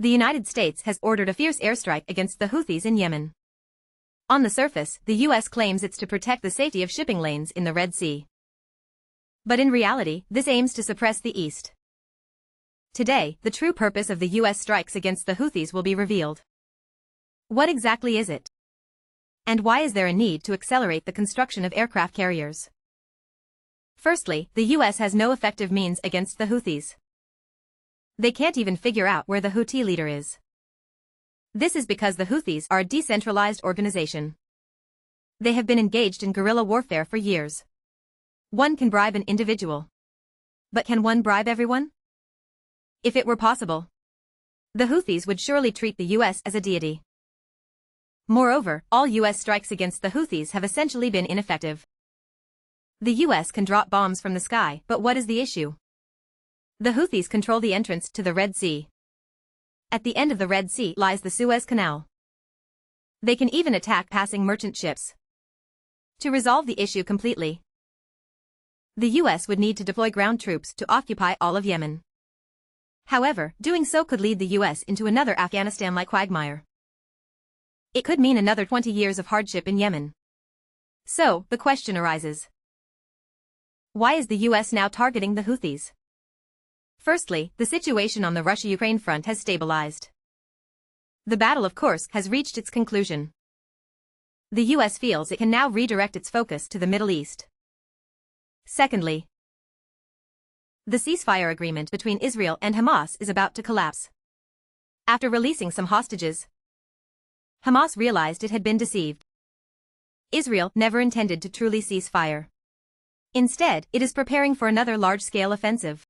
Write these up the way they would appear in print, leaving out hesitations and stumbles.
The United States has ordered a fierce airstrike against the Houthis in Yemen. On the surface, the U.S. claims it's to protect the safety of shipping lanes in the Red Sea. But in reality, this aims to suppress the East. Today, the true purpose of the U.S. strikes against the Houthis will be revealed. What exactly is it? And why is there a need to accelerate the construction of aircraft carriers? Firstly, the U.S. has no effective means against the Houthis. They can't even figure out where the Houthi leader is. This is because the Houthis are a decentralized organization. They have been engaged in guerrilla warfare for years. One can bribe an individual. But can one bribe everyone? If it were possible, the Houthis would surely treat the U.S. as a deity. Moreover, all U.S. strikes against the Houthis have essentially been ineffective. The U.S. can drop bombs from the sky, but what is the issue? The Houthis control the entrance to the Red Sea. At the end of the Red Sea lies the Suez Canal. They can even attack passing merchant ships. To resolve the issue completely, the U.S. would need to deploy ground troops to occupy all of Yemen. However, doing so could lead the U.S. into another Afghanistan-like quagmire. It could mean another 20 years of hardship in Yemen. So, the question arises. Why is the U.S. now targeting the Houthis? Firstly, the situation on the Russia-Ukraine front has stabilized. The Battle of Kursk has reached its conclusion. The U.S. feels it can now redirect its focus to the Middle East. Secondly, the ceasefire agreement between Israel and Hamas is about to collapse. After releasing some hostages, Hamas realized it had been deceived. Israel never intended to truly cease fire. Instead, it is preparing for another large-scale offensive.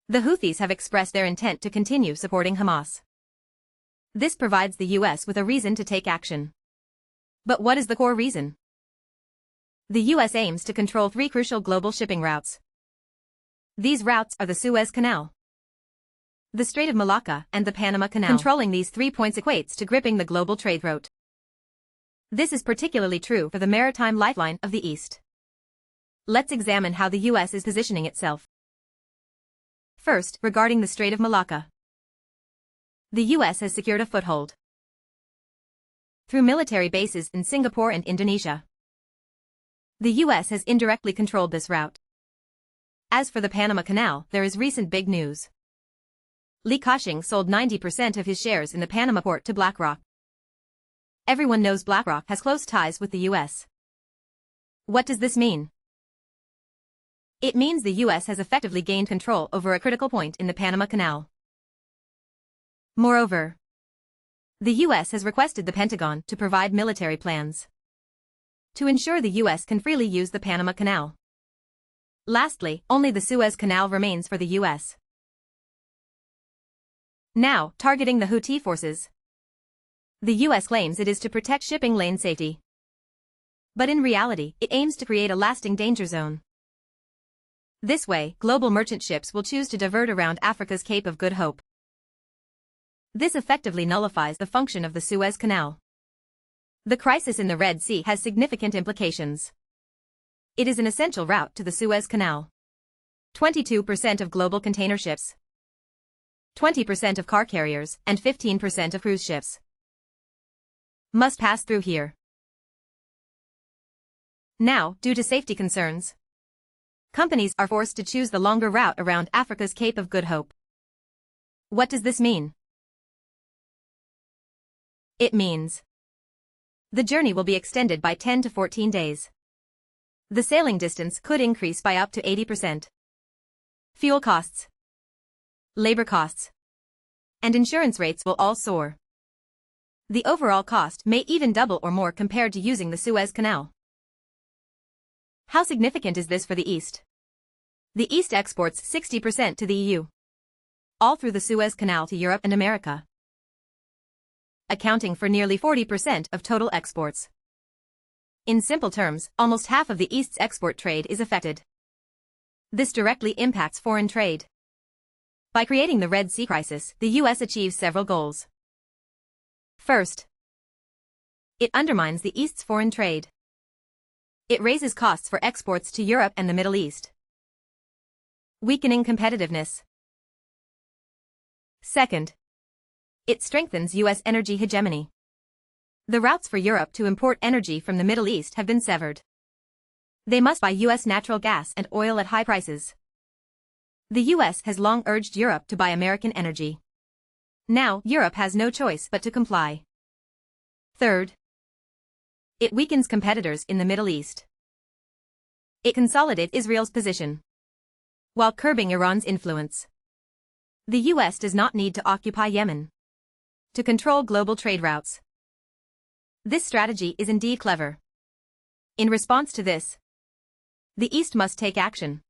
The Houthis have expressed their intent to continue supporting Hamas. This provides the U.S. with a reason to take action. But what is the core reason? The U.S. aims to control three crucial global shipping routes. These routes are the Suez Canal, the Strait of Malacca, and the Panama Canal. Controlling these 3 points equates to gripping the global trade route. This is particularly true for the maritime lifeline of the East. Let's examine how the U.S. is positioning itself. First, regarding the Strait of Malacca. The U.S. has secured a foothold through military bases in Singapore and Indonesia. The U.S. has indirectly controlled this route. As for the Panama Canal, there is recent big news. Li Ka-shing sold 90% of his shares in the Panama port to BlackRock. Everyone knows BlackRock has close ties with the U.S. What does this mean? It means the U.S. has effectively gained control over a critical point in the Panama Canal. Moreover, the U.S. has requested the Pentagon to provide military plans to ensure the U.S. can freely use the Panama Canal. Lastly, only the Suez Canal remains for the U.S. Now, targeting the Houthi forces. The U.S. claims it is to protect shipping lane safety. But in reality, it aims to create a lasting danger zone. This way, global merchant ships will choose to divert around Africa's Cape of Good Hope. This effectively nullifies the function of the Suez Canal. The crisis in the Red Sea has significant implications. It is an essential route to the Suez Canal. 22% of global container ships, 20% of car carriers, and 15% of cruise ships must pass through here. Now, due to safety concerns, companies are forced to choose the longer route around Africa's Cape of Good Hope. What does this mean? It means the journey will be extended by 10 to 14 days. The sailing distance could increase by up to 80%. Fuel costs, labor costs, and insurance rates will all soar. The overall cost may even double or more compared to using the Suez Canal. How significant is this for the East? The East exports 60% to the EU, all through the Suez Canal to Europe and America, accounting for nearly 40% of total exports. In simple terms, almost half of the East's export trade is affected. This directly impacts foreign trade. By creating the Red Sea crisis, the U.S. achieves several goals. First, it undermines the East's foreign trade. It raises costs for exports to Europe and the Middle East, weakening competitiveness. Second, It strengthens U.S. energy hegemony. The routes for Europe to import energy from the Middle East have been severed. They must buy U.S. natural gas and oil at high prices. The U.S. has long urged Europe to buy American energy. Now, Europe has no choice but to comply. Third, it weakens competitors in the Middle East. It consolidates Israel's position, while curbing Iran's influence. The U.S. does not need to occupy Yemen to control global trade routes. This strategy is indeed clever. In response to this, the East must take action.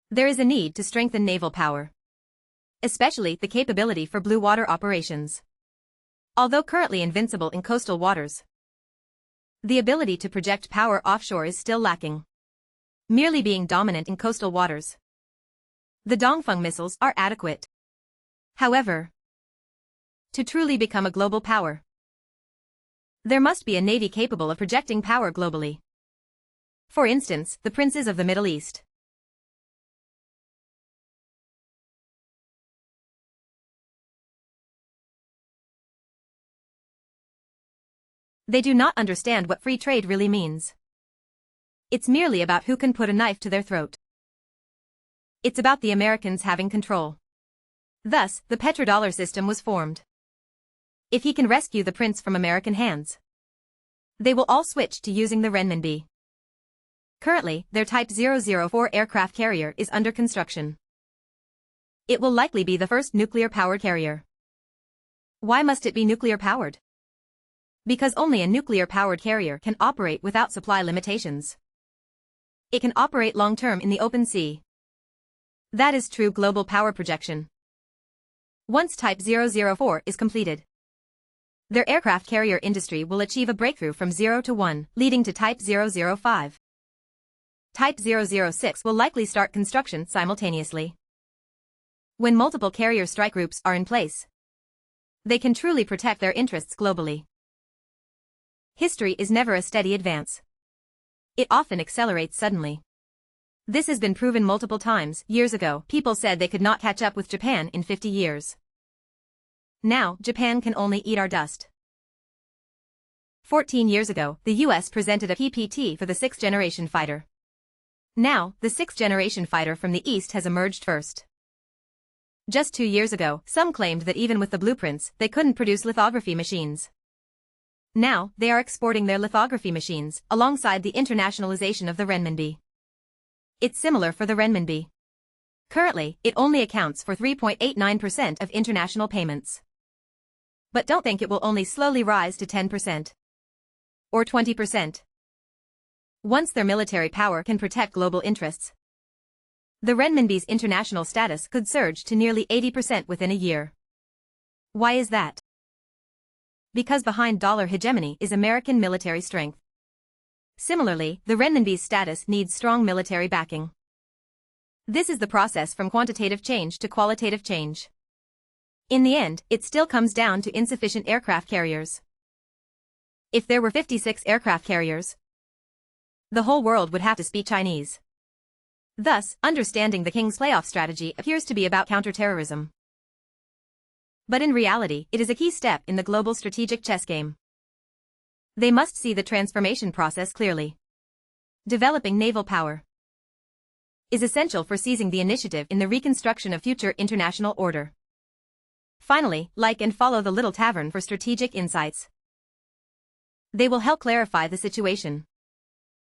There is a need to strengthen naval power, especially the capability for blue water operations. Although currently invincible in coastal waters, the ability to project power offshore is still lacking. Merely being dominant in coastal waters, the Dongfeng missiles are adequate. However, to truly become a global power, there must be a navy capable of projecting power globally. For instance, the princes of the Middle East. They do not understand what free trade really means. It's merely about who can put a knife to their throat. It's about the Americans having control. Thus, the petrodollar system was formed. If he can rescue the prince from American hands, they will all switch to using the renminbi. Currently, their Type 004 aircraft carrier is under construction. It will likely be the first nuclear-powered carrier. Why must it be nuclear-powered? Because only a nuclear-powered carrier can operate without supply limitations. It can operate long-term in the open sea. That is true global power projection. Once Type 004 is completed, their aircraft carrier industry will achieve a breakthrough from 0 to 1, leading to Type 005. Type 006 will likely start construction simultaneously. When multiple carrier strike groups are in place, they can truly protect their interests globally. History is never a steady advance. It often accelerates suddenly. This has been proven multiple times. Years ago, people said they could not catch up with Japan in 50 years. Now, Japan can only eat our dust. 14 years ago, the US presented a PPT for the 6th-generation fighter. Now, the 6th-generation fighter from the East has emerged first. Just 2 years ago, some claimed that even with the blueprints, they couldn't produce lithography machines. Now, they are exporting their lithography machines, alongside the internationalization of the renminbi. It's similar for the renminbi. Currently, it only accounts for 3.89% of international payments. But don't think it will only slowly rise to 10%. Or 20%. Once their military power can protect global interests, the renminbi's international status could surge to nearly 80% within a year. Why is that? Because behind dollar hegemony is American military strength. Similarly, the renminbi's status needs strong military backing. This is the process from quantitative change to qualitative change. In the end, it still comes down to insufficient aircraft carriers. If there were 56 aircraft carriers, the whole world would have to speak Chinese. Thus, understanding the King's playoff strategy appears to be about counterterrorism. But in reality, it is a key step in the global strategic chess game. They must see the transformation process clearly. Developing naval power is essential for seizing the initiative in the reconstruction of future international order. Finally, like and follow the Little Tavern for strategic insights. They will help clarify the situation.